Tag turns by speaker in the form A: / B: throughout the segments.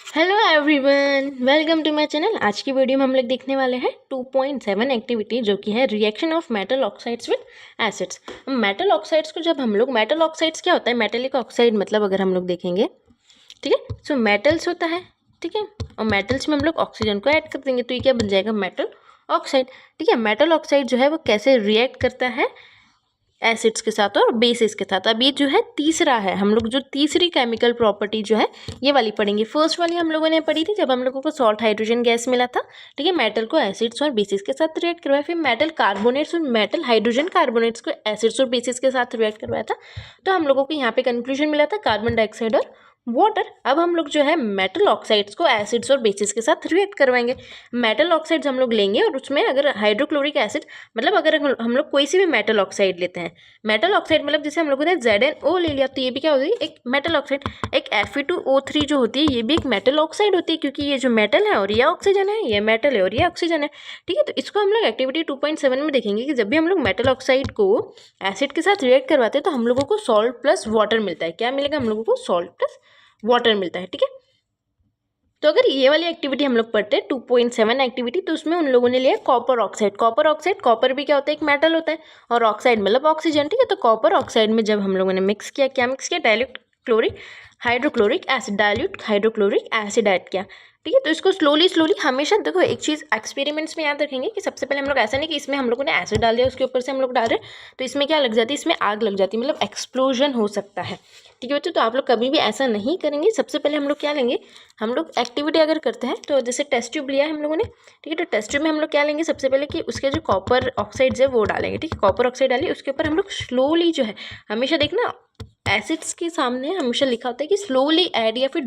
A: Hello everyone, welcome to my channel. आज की video में हम लोग देखने वाले हैं 2.7 एक्टिविटी जो कि है reaction of metal oxides with acids. Metal oxides को जब हम लोग मेटल ऑक्साइड्स क्या होता है, मेटेलिक ऑक्साइड मतलब अगर हम लोग देखेंगे, ठीक है, सो मेटल्स होता है, ठीक है, और मेटल्स में हम लोग ऑक्सीजन को ऐड कर देंगे तो ये क्या बन जाएगा, मेटल ऑक्साइड। ठीक है, मेटल ऑक्साइड जो है वो कैसे रिएक्ट करता है एसिड्स के साथ और बेसिस के साथ। अब ये जो है तीसरा है, हम लोग जो तीसरी केमिकल प्रॉपर्टी जो है ये वाली पढ़ेंगे। फर्स्ट वाली हम लोगों ने पढ़ी थी जब हम लोगों को सॉल्ट हाइड्रोजन गैस मिला था, ठीक है, मेटल को एसिड्स और बेसिस के साथ रिएक्ट करवाया, फिर मेटल कार्बोनेट्स और मेटल हाइड्रोजन कार्बोनेट्स को एसिड्स और बेसिस के साथ रिएक्ट करवाया था। तो हम लोगों को यहाँ पे कंक्लूजन मिला था कार्बन डाइऑक्साइड और वाटर। अब हम लोग जो है मेटल ऑक्साइड्स को एसिड्स और बेसिस के साथ रिएक्ट करवाएंगे। मेटल ऑक्साइड्स हम लोग लेंगे और उसमें अगर हाइड्रोक्लोरिक एसिड मतलब अगर हम लोग कोई सी भी मेटल ऑक्साइड लेते हैं, मेटल ऑक्साइड मतलब जैसे हम लोगों ने ZnO ले लिया तो ये भी क्या होती है, एक मेटल ऑक्साइड। एक Fe2O3 जो होती है ये भी एक मेटल ऑक्साइड होती है, क्योंकि ये जो मेटल है और ये ऑक्सीजन है, ये मेटल है और ये ऑक्सीजन है। ठीक है, तो इसको हम लोग एक्टिविटी 2.7 में देखेंगे कि जब भी हम लोग मेटल ऑक्साइड को एसिड के साथ रिएक्ट करवाते हैं तो हम लोगों को सॉल्ट प्लस वाटर मिलता है। क्या मिलेगा, हम लोगों को सॉल्ट प्लस वाटर मिलता है। ठीक है, तो अगर ये वाली एक्टिविटी हम लोग पढ़ते हैं 2.7 एक्टिविटी, तो उसमें उन लोगों ने लिया copper oxide. Copper oxide, copper भी क्या होता है, एक मेटल होता है, और ऑक्साइड मतलब ऑक्सीजन। ठीक है, तो कॉपर ऑक्साइड में जब हम लोगों ने मिक्स किया, क्या मिक्स किया, dilute chloric hydrochloric acid, dilute hydrochloric acid add किया। ठीक है, तो इसको स्लोली हमेशा देखो, एक चीज़ एक्सपेरिमेंट्स में याद रखेंगे कि सबसे पहले हम लोग ऐसा नहीं कि इसमें हम लोगों ने एसिड डाल दिया उसके ऊपर से हम लोग डाल रहे हैं तो इसमें क्या लग जाती है, इसमें आग लग जाती है, मतलब एक्सप्लोजन हो सकता है। ठीक है बच्चों, तो आप लोग कभी भी ऐसा नहीं करेंगे। सबसे पहले हम लोग क्या लेंगे, हम लोग एक्टिविटी अगर करते हैं तो जैसे टेस्ट ट्यूब लिया है हम लोगों ने, ठीक है, तो टेस्ट ट्यूब में हम लोग क्या लेंगे, सबसे पहले कि उसके जो कॉपर ऑक्साइड्स है वो डालेंगे। ठीक है, कॉपर ऑक्साइड डालिए, उसके ऊपर हम लोग स्लोली जो है, हमेशा देखना एसिड्स के सामने हमेशा लिखा होता है कि स्लोली ऐड या फिर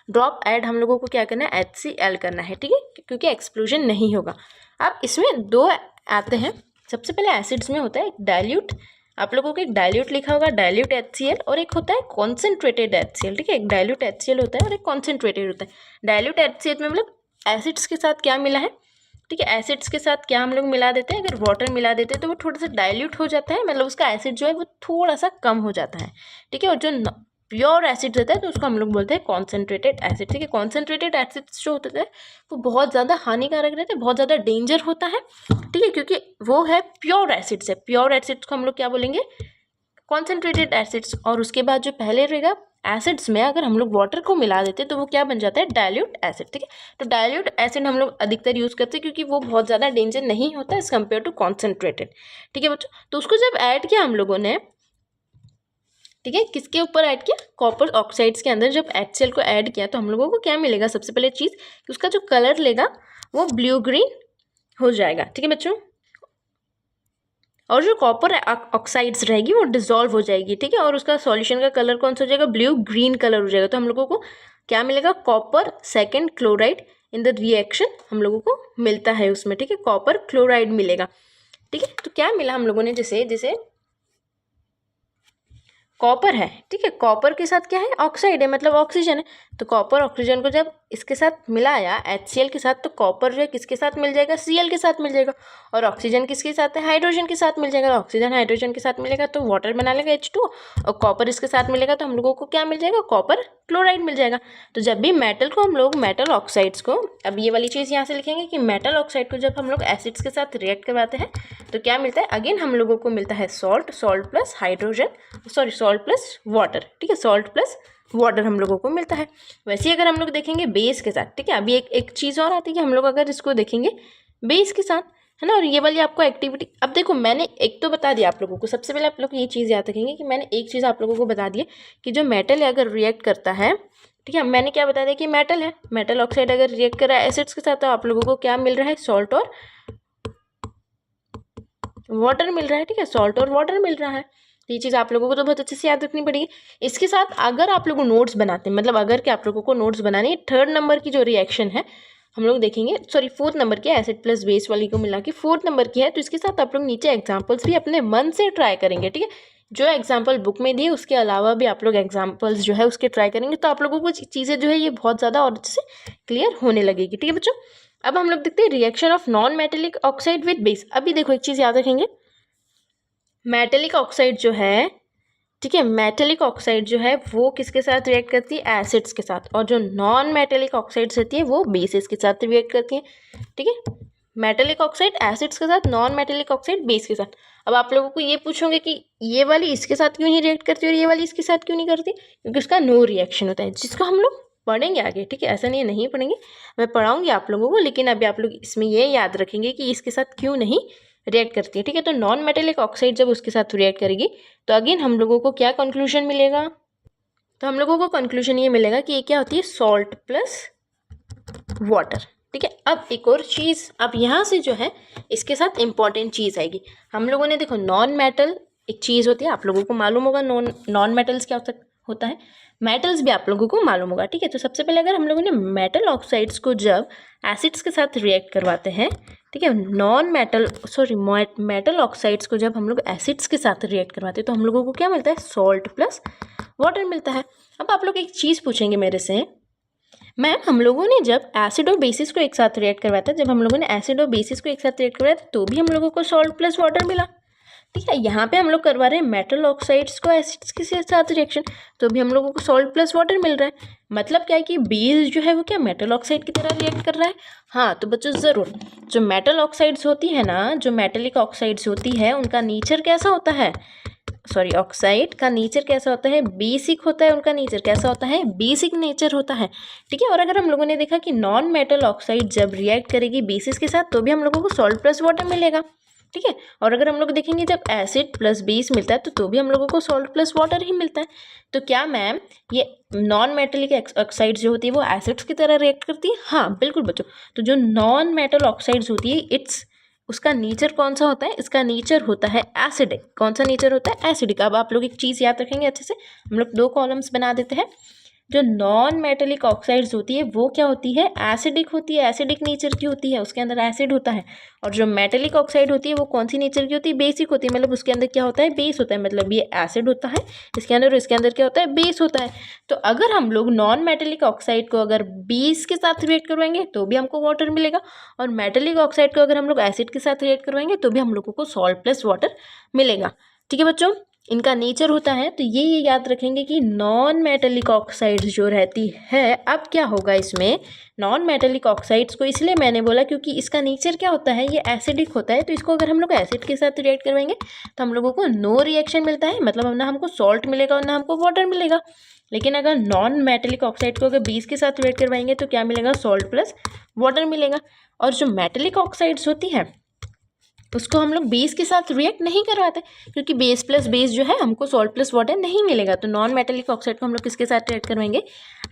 A: ड्रॉप ऐड हम लोगों को क्या करना है, HCl करना है। ठीक है, क्योंकि एक्सप्लोजन नहीं होगा। अब इसमें दो आते हैं, सबसे पहले एसिड्स में होता है एक डाइल्यूट, आप लोगों को एक डाइल्यूट लिखा होगा, डाइल्यूट HCl, और एक होता है कॉन्सेंट्रेटेड HCl। ठीक है, एक डाइल्यूट HCl होता है और एक कॉन्सेंट्रेटेड होता है। डाइल्यूट HCl में मतलब एसिड्स के साथ क्या मिला है, ठीक है, एसिड्स के साथ क्या हम लोग मिला देते हैं, अगर वाटर मिला देते हैं तो वो थोड़ा सा डाइल्यूट हो जाता है, मतलब उसका एसिड जो है वो थोड़ा सा कम हो जाता है। ठीक है, और जो प्योर एसिड रहता है तो उसको हम लोग बोलते हैं कॉन्सेंट्रेटेड एसिड। ठीक है, कॉन्सेंट्रेटेड एसिड्स जो होते हैं वो बहुत ज़्यादा हानिकारक रहते हैं, बहुत ज़्यादा डेंजर होता है। ठीक है, क्योंकि वो है प्योर एसिड्स है, प्योर एसिड्स को हम लोग क्या बोलेंगे, कॉन्सेंट्रेटेड एसिड्स। और उसके बाद जो पहले रहेगा एसिड्स में अगर हम लोग वाटर को मिला देते हैं तो वो क्या बन जाता है, डाइल्यूट एसिड। ठीक है, तो डाइल्यूट एसिड हम लोग अधिकतर यूज़ करते हैं क्योंकि वो बहुत ज़्यादा डेंजर नहीं होता एज कम्पेयर टू कॉन्सेंट्रेटेड। ठीक है बच्चों, तो उसको जब ऐड किया हम लोगों ने, ठीक है, किसके ऊपर ऐड किया, कॉपर ऑक्साइड्स के अंदर जब HCl को ऐड किया तो हम लोगों को क्या मिलेगा, सबसे पहले चीज़ कि उसका जो कलर लेगा वो ब्लू ग्रीन हो जाएगा। ठीक है बच्चों, और जो कॉपर ऑक्साइड्स रहेगी वो डिसॉल्व हो जाएगी। ठीक है, और उसका सॉल्यूशन का कलर कौन सा हो जाएगा, ब्लू ग्रीन कलर हो जाएगा। तो हम लोगों को क्या मिलेगा, copper second chloride in the reaction हम लोगों को मिलता है उसमें। ठीक है, कॉपर क्लोराइड मिलेगा। ठीक है, तो क्या मिला हम लोगों ने, जैसे जैसे कॉपर है, ठीक है, कॉपर के साथ क्या है, ऑक्साइड है, मतलब ऑक्सीजन है। तो कॉपर ऑक्सीजन को जब इसके साथ मिलाया HCl के साथ, तो कॉपर जो है किसके साथ मिल जाएगा, Cl के साथ मिल जाएगा, और ऑक्सीजन किसके साथ है, हाइड्रोजन के साथ मिल जाएगा। ऑक्सीजन हाइड्रोजन के साथ मिलेगा तो वाटर बना लेगा H2, और कॉपर इसके साथ मिलेगा तो हम लोगों को क्या मिल जाएगा, कॉपर क्लोराइड मिल जाएगा। तो जब भी मेटल को हम लोग, मेटल ऑक्साइड्स को, अब ये वाली चीज़ यहाँ से लिखेंगे कि मेटल ऑक्साइड को जब हम लोग एसिड्स के साथ रिएक्ट करवाते हैं तो क्या मिलता है, अगेन हम लोगों को मिलता है salt plus hydrogen, sorry salt plus water. ठीक है, सॉल्ट प्लस वाटर हम लोगों को मिलता है। वैसे ही अगर हम लोग देखेंगे बेस के साथ, ठीक है, अभी एक चीज़ और आती है कि हम लोग अगर इसको देखेंगे बेस के साथ, है ना, और ये वाली आपको एक्टिविटी, अब देखो मैंने एक तो बता दिया आप लोगों को, सबसे पहले आप लोग ये चीज़ याद रखेंगे कि मैंने एक चीज़ आप लोगों को बता दी है कि जो मेटल है अगर रिएक्ट करता है, ठीक है, मैंने क्या बता दिया कि मेटल है, मेटल ऑक्साइड अगर रिएक्ट कर रहा है एसिड्स के साथ तो आप लोगों को क्या मिल रहा है, सॉल्ट और वाटर मिल रहा है। ठीक है, सॉल्ट और वाटर मिल रहा है। तो ये चीज़ आप लोगों को तो बहुत अच्छे से याद रखनी पड़ेगी। इसके साथ अगर आप लोग नोट्स बनाते हैं, मतलब अगर कि आप लोगों को नोट्स बनाने, 3rd नंबर की जो रिएक्शन है हम लोग देखेंगे, सॉरी 4th नंबर की, एसिड प्लस बेस वाली को मिला के 4th नंबर की है, तो इसके साथ आप लोग नीचे एग्जाम्पल्स भी अपने मन से ट्राई करेंगे। ठीक है, जो एग्जाम्पल बुक में दिए उसके अलावा भी आप लोग एग्जाम्पल्स जो है उसके ट्राई करेंगे, तो आप लोगों को चीज़ें जो है ये बहुत ज़्यादा और अच्छे से क्लियर होने लगेगी। ठीक है बच्चों, अब हम लोग देखते हैं reaction of non metallic oxide with base. अभी देखो एक चीज़ याद रखेंगे, मेटेलिक ऑक्साइड जो है ठीक है। मेटेलिक ऑक्साइड जो है वो किसके साथ रिएक्ट करती है, एसिड्स के साथ, और जो नॉन मेटेलिक ऑक्साइड्स रहती है वो बेसिस के साथ रिएक्ट करती है। ठीक है, मेटेलिक ऑक्साइड एसिड्स के साथ, नॉन मेटेलिक ऑक्साइड बेस के साथ। अब आप लोगों को ये पूछोगे कि ये वाली इसके साथ क्यों नहीं रिएक्ट करती और ये वाली इसके साथ क्यों नहीं करती, क्योंकि उसका नो रिएक्शन होता है, जिसको हम लोग पढ़ेंगे आगे। ठीक है, ऐसा नहीं पढ़ेंगे, मैं पढ़ाऊंगी आप लोगों को, लेकिन अभी आप लोग इसमें ये याद रखेंगे कि इसके साथ क्यों नहीं रिएक्ट करती है। ठीक है, तो नॉन मेटेलिक ऑक्साइड जब उसके साथ रिएक्ट करेगी तो अगेन हम लोगों को क्या कंक्लूजन मिलेगा, तो हम लोगों को कंक्लूजन ये मिलेगा कि ये क्या होती है, सॉल्ट प्लस वाटर। ठीक है, अब एक और चीज़, अब यहाँ से जो है इसके साथ इंपॉर्टेंट चीज़ आएगी। हम लोगों ने देखो नॉन मेटल एक चीज़ होती है, आप लोगों को मालूम होगा नॉन मेटल्स क्या होता है, मेटल्स भी आप लोगों को मालूम होगा। ठीक है, तो सबसे पहले अगर हम लोगों ने मेटल ऑक्साइड्स को जब एसिड्स के साथ रिएक्ट करवाते हैं, ठीक है, मेटल ऑक्साइड्स को जब हम लोग एसिड्स के साथ रिएक्ट करवाते हैं तो हम लोगों को क्या मिलता है, सॉल्ट प्लस वाटर मिलता है। अब आप लोग एक चीज़ पूछेंगे मेरे से, मैम हम लोगों ने जब एसिड और बेसिस को एक साथ रिएक्ट करवाया था, जब हम लोगों ने एसिड और बेसिस को एक साथ रिएक्ट करवाया था तो भी हम लोगों को सॉल्ट प्लस वाटर मिला। ठीक है, यहाँ पे हम लोग करवा रहे हैं मेटल ऑक्साइड्स को एसिड्स के साथ रिएक्शन, तो भी हम लोगों को सॉल्ट प्लस वाटर मिल रहा है। मतलब क्या है कि बेस जो है वो क्या मेटल ऑक्साइड की तरह रिएक्ट कर रहा है। हाँ, तो बच्चों ज़रूर जो मेटल ऑक्साइड्स होती है ना, जो मेटेलिक ऑक्साइड्स होती है, उनका नेचर कैसा होता है, सॉरी ऑक्साइड का नेचर कैसा होता है, बेसिक होता है। उनका नेचर कैसा होता है, बेसिक नेचर होता है। ठीक है, और अगर हम लोगों ने देखा कि नॉन मेटल ऑक्साइड जब रिएक्ट करेगी बेसिस के साथ तो भी हम लोगों को सॉल्ट प्लस वाटर मिलेगा। ठीक है, और अगर हम लोग देखेंगे जब एसिड प्लस बेस मिलता है तो भी हम लोगों को सॉल्ट प्लस वाटर ही मिलता है। तो क्या मैम ये नॉन मेटलिक ऑक्साइड जो होती है वो एसिड्स की तरह रिएक्ट करती है? हाँ बिल्कुल बच्चों, तो जो नॉन मेटल ऑक्साइड्स होती है उसका नेचर कौन सा होता है, इसका नेचर होता है एसिडिक। कौन सा नेचर होता है, एसिडिक। अब आप लोग एक चीज़ याद रखेंगे अच्छे से, हम लोग 2 कॉलम्स बना देते हैं। जो नॉन मेटेलिक ऑक्साइड्स होती है वो क्या होती है, एसिडिक होती है, एसिडिक नेचर की होती है, उसके अंदर एसिड होता है। और जो मेटेलिक ऑक्साइड होती है वो कौन सी नेचर की होती है, बेसिक होती है, मतलब उसके अंदर क्या होता है, बेस होता है। मतलब ये एसिड होता है इसके अंदर, और इसके अंदर क्या होता है, बेस होता है। तो अगर हम लोग नॉन मेटेलिक ऑक्साइड को अगर बेस के साथ रिएक्ट करवाएंगे तो भी हमको वाटर मिलेगा, और मेटेलिक ऑक्साइड को अगर हम लोग एसिड के साथ रिएक्ट करवाएंगे तो भी हम लोगों को सॉल्ट प्लस वाटर मिलेगा। ठीक है बच्चों, इनका नेचर होता है। तो ये याद रखेंगे कि नॉन मेटेलिक ऑक्साइड्स जो रहती है, अब क्या होगा इसमें, नॉन मेटेलिक ऑक्साइड्स को इसलिए मैंने बोला क्योंकि इसका नेचर क्या होता है, ये एसिडिक होता है। तो इसको अगर हम लोग एसिड के साथ रिएक्ट करवाएंगे तो हम लोगों को नो रिएक्शन मिलता है, मतलब ना हमको सॉल्ट मिलेगा और ना हमको वाटर मिलेगा। लेकिन अगर नॉन मेटेलिक ऑक्साइड को अगर बेस के साथ रिएक्ट करवाएंगे तो क्या मिलेगा, सॉल्ट प्लस वाटर मिलेगा। और जो मेटेलिक ऑक्साइड्स होती है उसको हम लोग बेस के साथ रिएक्ट नहीं करवाते, क्योंकि बेस प्लस बेस जो है हमको सॉल्ट प्लस वाटर नहीं मिलेगा। तो नॉन मेटेलिक ऑक्साइड को हम लोग किसके साथ रिएक्ट करवाएंगे,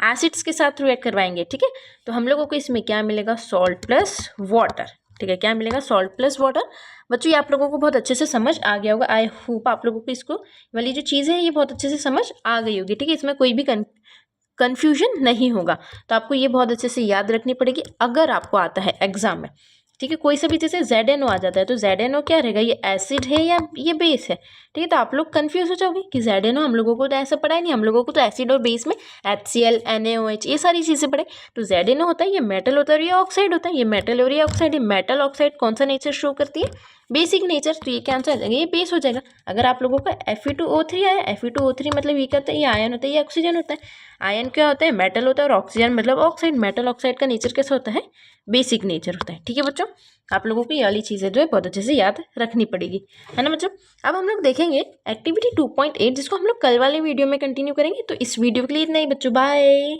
A: एसिड्स के साथ रिएक्ट करवाएंगे। ठीक है, तो हम लोगों को इसमें क्या मिलेगा, सॉल्ट प्लस वाटर। ठीक है, क्या मिलेगा, सॉल्ट प्लस वाटर। बच्चों ये आप लोगों को बहुत अच्छे से समझ आ गया होगा। आई होप आप लोगों को इसको वाली जो चीज़ है ये बहुत अच्छे से समझ आ गई होगी। ठीक है, इसमें कोई भी कन्फ्यूजन नहीं होगा। तो आपको ये बहुत अच्छे से याद रखनी पड़ेगी अगर आपको आता है एग्जाम में। ठीक है, कोई सा भी जैसे ZNO आ जाता है तो ZNO क्या रहेगा, ये एसिड है या ये बेस है। ठीक है, तो आप लोग कंफ्यूज हो जाओगे कि ZNO हम लोगों को तो ऐसा पढ़ा ही नहीं, हम लोगों को तो एसिड और बेस में HCl NaOH ये सारी चीज़ें पढ़े। तो ZNO होता है, ये मेटल होता है और ये ऑक्साइड होता है, ये मेटल और ये ऑक्साइड। ये मेटल ऑक्साइड कौन सा नेचर शो करती है, बेसिक नेचर। तो ये क्या आंसर आ जाएगा, ये बेस हो जाएगा। अगर आप लोगों का Fe2O3 आया, Fe2O3 मतलब ये क्या होता है, ये आयन होता है, ये ऑक्सीजन होता है। आयन क्या होता है, मेटल होता है, और ऑक्सीजन मतलब ऑक्साइड। मेटल ऑक्साइड का नेचर कैसा होता है, बेसिक नेचर होता है। ठीक है बच्चों, आप लोगों को ये वाली चीज़ें जो है बहुत अच्छे से याद रखनी पड़ेगी, है ना बच्चों। अब हम लोग देखेंगे एक्टिविटी 2.8 जिसको हम लोग कल वाले वीडियो में कंटिन्यू करेंगे। तो इस वीडियो के लिए इतना ही बच्चों, बाय।